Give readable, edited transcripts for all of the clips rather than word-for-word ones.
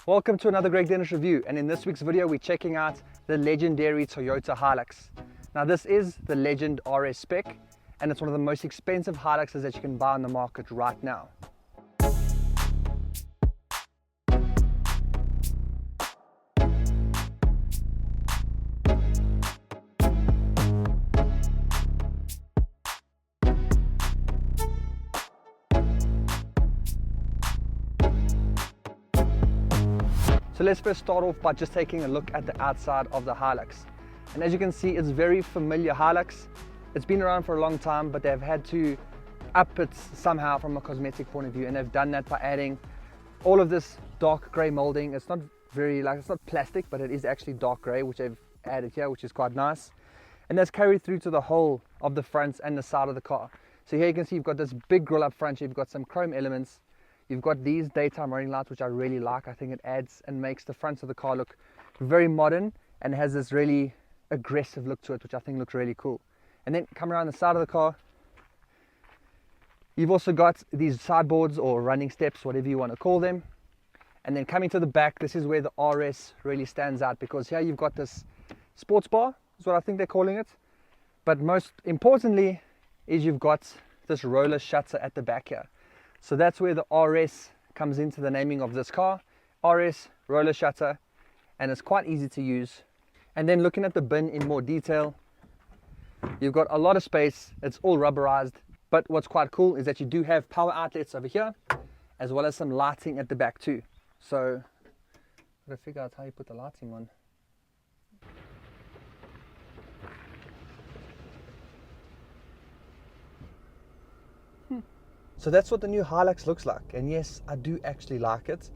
Welcome to another Greg Dennis review, and in this week's video we're checking out the legendary Toyota Hilux. Now this is the Legend RS spec, and it's one of the most expensive Hiluxes that you can buy on the market right now. So let's first start off by just taking a look at the outside of the Hilux. And as you can see, it's very familiar Hilux. It's been around for a long time, but they've had to up it somehow from a cosmetic point of view, and they've done that by adding all of this dark grey molding. It's not it's not plastic, but it is actually dark grey, which they've added here, which is quite nice. And that's carried through to the whole of the front and the side of the car. So here you can see you've got this big grille up front, you've got some chrome elements. You've got these daytime running lights, which I really like. I think it adds and makes the front of the car look very modern and has this really aggressive look to it, which I think looks really cool. And then come around the side of the car, you've also got these sideboards or running steps, whatever you want to call them. And then coming to the back, this is where the RS really stands out, because here you've got this sports bar, is what I think they're calling it. But most importantly is you've got this roller shutter at the back here. So that's where the RS comes into the naming of this car. RS, roller shutter, and it's quite easy to use. And then looking at the bin in more detail, you've got a lot of space. It's all rubberized, but what's quite cool is that you do have power outlets over here, as well as some lighting at the back too. So I've got to figure out how you put the lighting on. So that's what the new Hilux looks like, and yes, I do actually like it.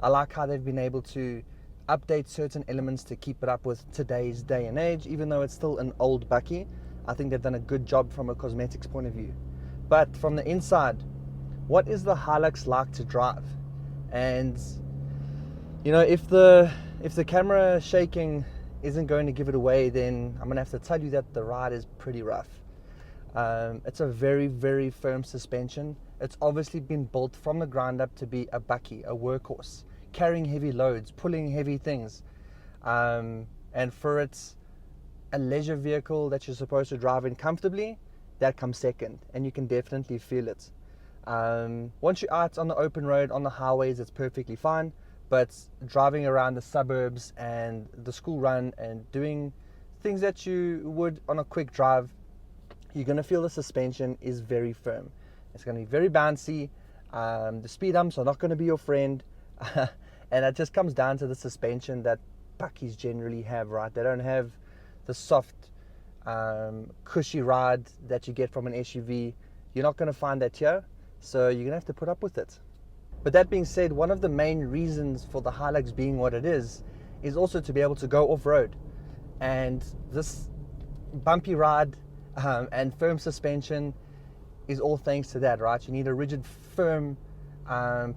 I like how they've been able to update certain elements to keep it up with today's day and age, even though it's still an old bucky. I think they've done a good job from a cosmetics point of view. But from the inside, what is the Hilux like to drive? And you know, if the camera shaking isn't going to give it away, then I'm gonna have to tell you that the ride is pretty rough. It's a very firm suspension. It's obviously been built from the ground up to be a bucky, a workhorse, carrying heavy loads, pulling heavy things, and for it's a leisure vehicle that you're supposed to drive in comfortably, that comes second, and you can definitely feel it. Once you're out on the open road, on the highways, it's perfectly fine, but driving around the suburbs and the school run and doing things that you would on a quick drive, you're going to feel the suspension is very firm. It's going to be very bouncy. The speed humps are not going to be your friend. And it just comes down to the suspension that buckies generally have, right? They don't have the soft, cushy ride that you get from an SUV. You're not going to find that here, so you're going to have to put up with it. But that being said, one of the main reasons for the Hilux being what it is also to be able to go off-road. And this bumpy ride and firm suspension is all thanks to that, right? You need a rigid, firm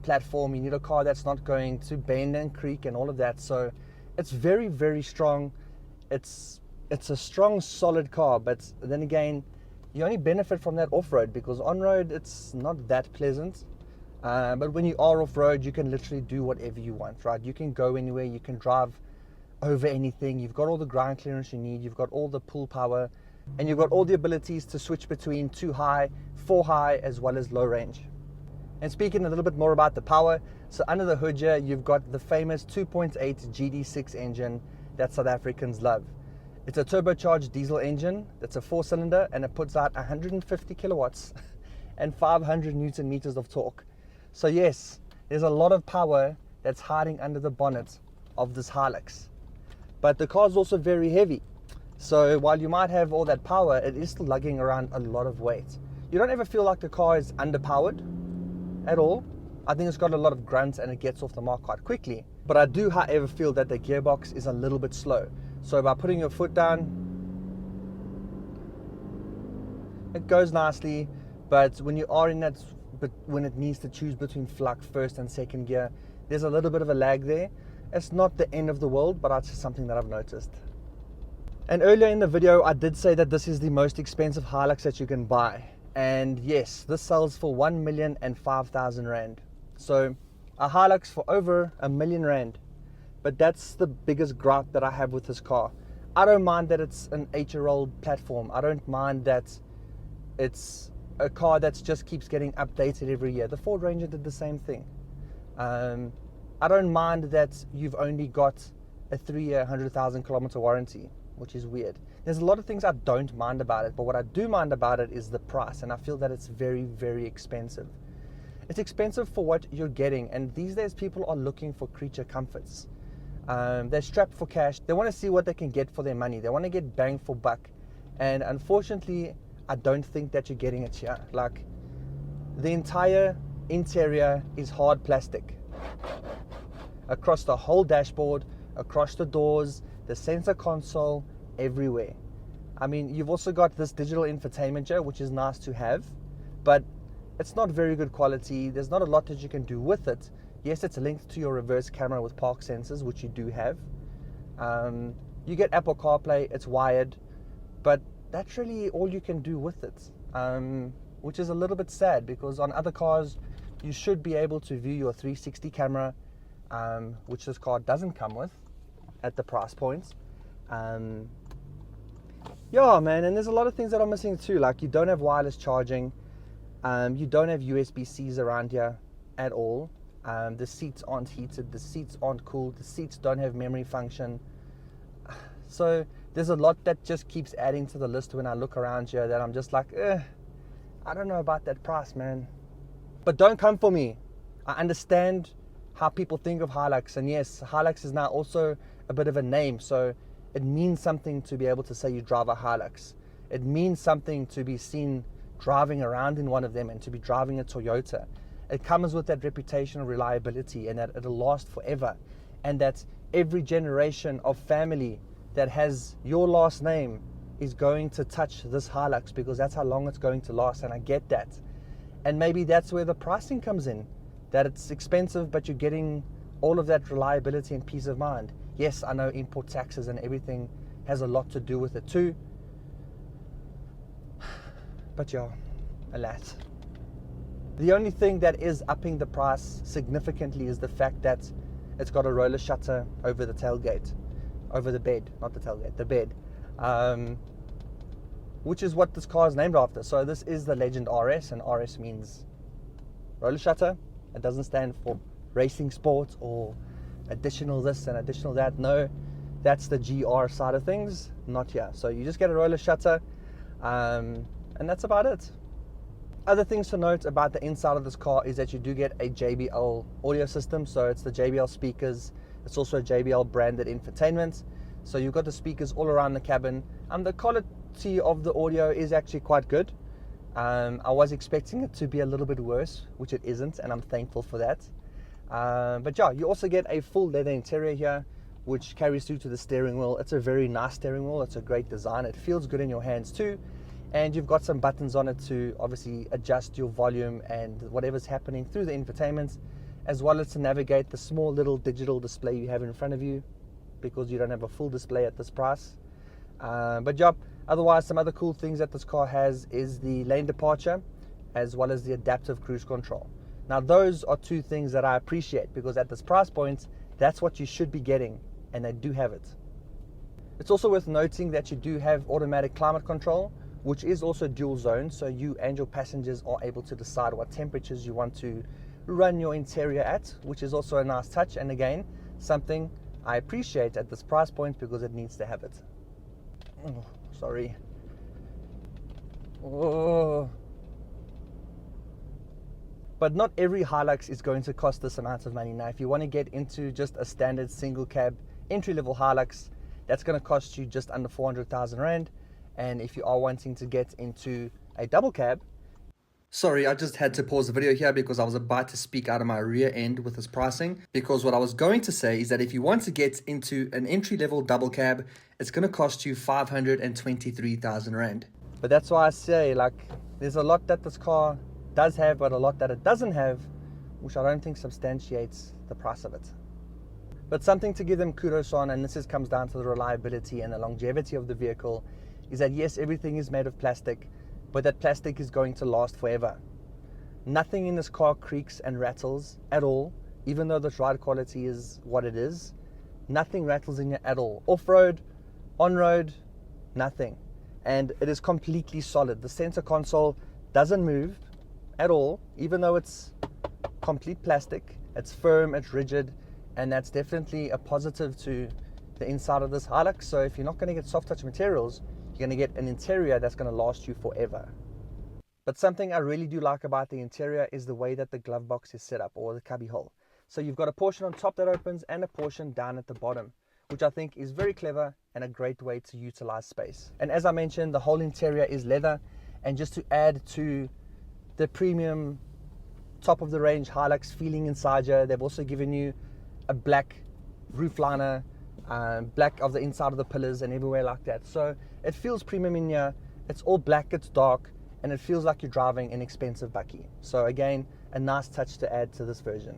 platform. You need a car that's not going to bend and creak and all of that. So it's very strong. It's a strong, solid car, but then again, you only benefit from that off-road, because on-road it's not that pleasant. But when you are off-road, you can literally do whatever you want, right? You can go anywhere, you can drive over anything. You've got all the ground clearance you need, you've got all the pull power, and you've got all the abilities to switch between 2 high, 4 high, as well as low range. And speaking a little bit more about the power, so under the hood here, you've got the famous 2.8 GD-6 engine that South Africans love. It's a turbocharged diesel engine that's a 4-cylinder, and it puts out 150 kilowatts and 500 Newton meters of torque. So yes, there's a lot of power that's hiding under the bonnet of this Hilux. But the car is also very heavy. So while you might have all that power, it is still lugging around a lot of weight. You don't ever feel like the car is underpowered at all. I think it's got a lot of grunt and it gets off the mark quite quickly. But I do, however, feel that the gearbox is a little bit slow. So by putting your foot down, it goes nicely. But when you are in that, when it needs to choose between first and second gear, there's a little bit of a lag there. It's not the end of the world, but that's just something that I've noticed. And earlier in the video, I did say that this is the most expensive Hilux that you can buy. And yes, this sells for 1,005,000 Rand. So A Hilux for over R1 million. But that's the biggest gripe that I have with this car. I don't mind that it's an 8-year-old platform. I don't mind that it's a car that just keeps getting updated every year. The Ford Ranger did the same thing. I don't mind that you've only got a 3-year, 100,000 kilometer warranty, which is weird. There's a lot of things I don't mind about it, but what I do mind about it is the price, and I feel that it's very, very expensive. It's expensive for what you're getting, and these days people are looking for creature comforts. They're strapped for cash. They want to see what they can get for their money. They want to get bang for buck, and unfortunately, I don't think that you're getting it here. Like, the entire interior is hard plastic. Across the whole dashboard, across the doors, the center console, everywhere. I mean, you've also got this digital infotainment here, which is nice to have, but it's not very good quality. There's not a lot that you can do with it. Yes, it's linked to your reverse camera with park sensors, which you do have. You get Apple CarPlay, it's wired, but that's really all you can do with it, which is a little bit sad, because on other cars, you should be able to view your 360 camera, which this car doesn't come with at the price points. Yeah, man, and there's a lot of things that are missing too. Like, you don't have wireless charging, you don't have USB-Cs around here at all. The seats aren't heated, the seats aren't cooled, the seats don't have memory function. So there's a lot that just keeps adding to the list when I look around here that I'm just like, I don't know about that price, man. But don't come for me. I understand how people think of Hilux, and yes, Hilux is now also a bit of a name, so it means something to be able to say you drive a Hilux. It means something to be seen driving around in one of them and to be driving a Toyota. It comes with that reputation of reliability, and that it'll last forever, and that every generation of family that has your last name is going to touch this Hilux, because that's how long it's going to last, and I get that. And maybe that's where the pricing comes in, that it's expensive, but you're getting all of that reliability and peace of mind. Yes, I know import taxes and everything has a lot to do with it too, but yeah, alas. The only thing that is upping the price significantly is the fact that it's got a roller shutter over the tailgate, over the bed, not the tailgate, the bed, which is what this car is named after. So this is the Legend RS, and RS means roller shutter. It doesn't stand for racing sport or additional this and additional that. No, that's the GR side of things, not here. So you just get a roller shutter, and that's about it. Other things to note about the inside of this car is that you do get a JBL audio system. So it's the JBL speakers. It's also a JBL branded infotainment. So you've got the speakers all around the cabin, and the quality of the audio is actually quite good. I was expecting it to be a little bit worse, which it isn't, and I'm thankful for that. But yeah, you also get a full leather interior here, which carries through to the steering wheel. It's a very nice steering wheel. It's a great design. It feels good in your hands too. And you've got some buttons on it to obviously adjust your volume and whatever's happening through the infotainment, as well as to navigate the small little digital display you have in front of you, because you don't have a full display at this price. But yeah, otherwise, some other cool things that this car has is the lane departure, as well as the adaptive cruise control. Now, those are two things that I appreciate, because at this price point, that's what you should be getting, and they do have it. It's also worth noting that you do have automatic climate control, which is also dual zone, so you and your passengers are able to decide what temperatures you want to run your interior at, which is also a nice touch, and again, something I appreciate at this price point, because it needs to have it. Oh, sorry. Oh. But not every Hilux is going to cost this amount of money. Now, if you want to get into just a standard single cab entry-level Hilux, that's going to cost you just under 400,000 Rand. And if you are wanting to get into a double cab, sorry, I just had to pause the video here because I was about to speak out of my rear end with this pricing. Because what I was going to say is that if you want to get into an entry-level double cab, it's going to cost you 523,000 Rand. But that's why I say, like, there's a lot that this car does have, but a lot that it doesn't have, which I don't think substantiates the price of it. But something to give them kudos on, and this comes down to the reliability and the longevity of the vehicle, is that yes, everything is made of plastic, but that plastic is going to last forever. Nothing in this car creaks and rattles at all. even though the ride quality is what it is, nothing rattles in you at all. Off-road, on-road, nothing. And it is completely solid. The center console doesn't move at all, even though it's complete plastic. It's firm, it's rigid, and that's definitely a positive to the inside of this Hilux. So if you're not going to get soft touch materials, you're going to get an interior that's going to last you forever. But something I really do like about the interior is the way that the glove box is set up, or the cubby hole. So you've got a portion on top that opens and a portion down at the bottom, which I think is very clever and a great way to utilize space. And as I mentioned, the whole interior is leather, and just to add to the premium top of the range Hilux feeling inside you, they've also given you a black roof liner, black of the inside of the pillars and everywhere like that. So it feels premium in here. It's all black, it's dark, and it feels like you're driving an expensive bakkie. So again, a nice touch to add to this version.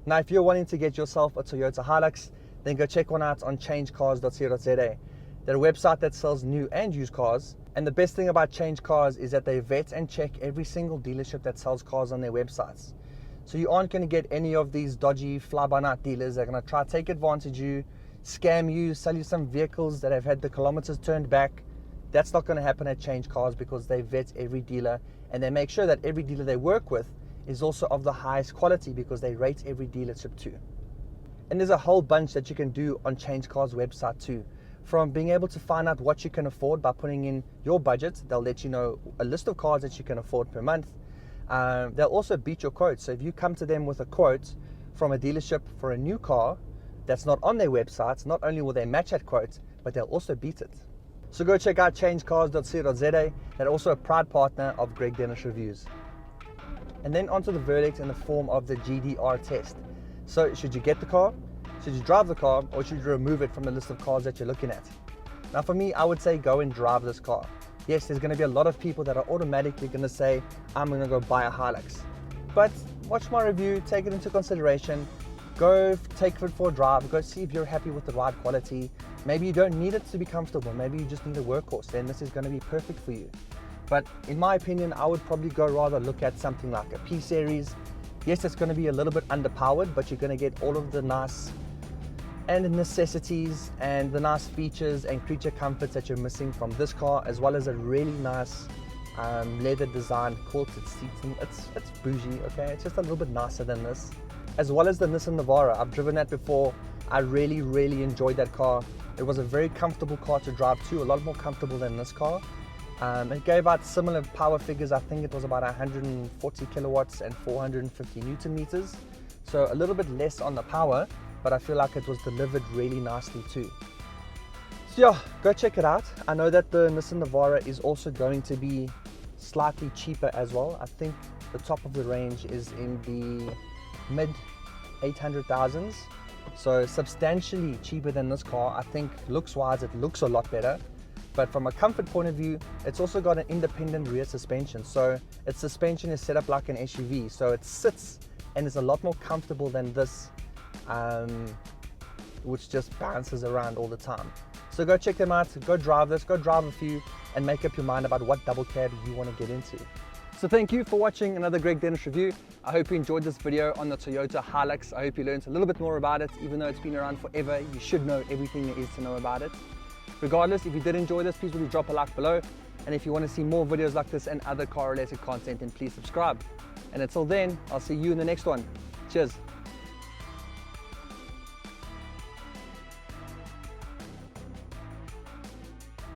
Now, if you're wanting to get yourself a Toyota Hilux, then go check one out on changecars.co.za. They're a website that sells new and used cars. And the best thing about Change Cars is that they vet and check every single dealership that sells cars on their websites. So you aren't going to get any of these dodgy fly-by-night dealers that are going to try to take advantage of you, scam you, sell you some vehicles that have had the kilometers turned back. That's not going to happen at Change Cars, because they vet every dealer and they make sure that every dealer they work with is also of the highest quality, because they rate every dealership too. And there's a whole bunch that you can do on Change Cars website too. From being able to find out what you can afford by putting in your budget. They'll let you know a list of cars that you can afford per month. They'll also beat your quote. So if you come to them with a quote from a dealership for a new car that's not on their websites, not only will they match that quote, but they'll also beat it. So go check out changecars.co.za. They're also a proud partner of Greg Dennis Reviews. And then onto the verdict in the form of the GDR test. So should you get the car? Should you drive the car, or should you remove it from the list of cars that you're looking at? Now for me, I would say go and drive this car. Yes, there's going to be a lot of people that are automatically going to say, I'm going to go buy a Hilux. But watch my review, take it into consideration, go take it for a drive, go see if you're happy with the ride quality. Maybe you don't need it to be comfortable, maybe you just need a workhorse, then this is going to be perfect for you. But in my opinion, I would probably go rather look at something like a P-Series. Yes, it's going to be a little bit underpowered, but you're going to get all of the nice and necessities and the nice features and creature comforts that you're missing from this car, as well as a really nice leather design quilted seating. It's bougie, okay? It's just a little bit nicer than this. As well as the Nissan Navara. I've driven that before. I really enjoyed that car. It was a very comfortable car to drive too, a lot more comfortable than this car. It gave out similar power figures. I think it was about 140 kilowatts and 450 Newton meters. So a little bit less on the power, but I feel like it was delivered really nicely too. So yeah, go check it out. I know that the Nissan Navara is also going to be slightly cheaper as well. I think the top of the range is in the mid 800,000s. So substantially cheaper than this car. I think looks wise, it looks a lot better. But from a comfort point of view, it's also got an independent rear suspension. So its suspension is set up like an SUV. So it sits and is a lot more comfortable than this, which just bounces around all the time. So go check them out, go drive this, go drive a few, and make up your mind about what double cab you want to get into. So thank you for watching another Greg Dennis review. I hope you enjoyed this video on the Toyota Hilux. I hope you learned a little bit more about it. Even though it's been around forever, you should know everything there is to know about it. Regardless, if you did enjoy this, please will drop a like below. And if you want to see more videos like this and other car related content, then please subscribe. And until then, I'll see you in the next one. Cheers.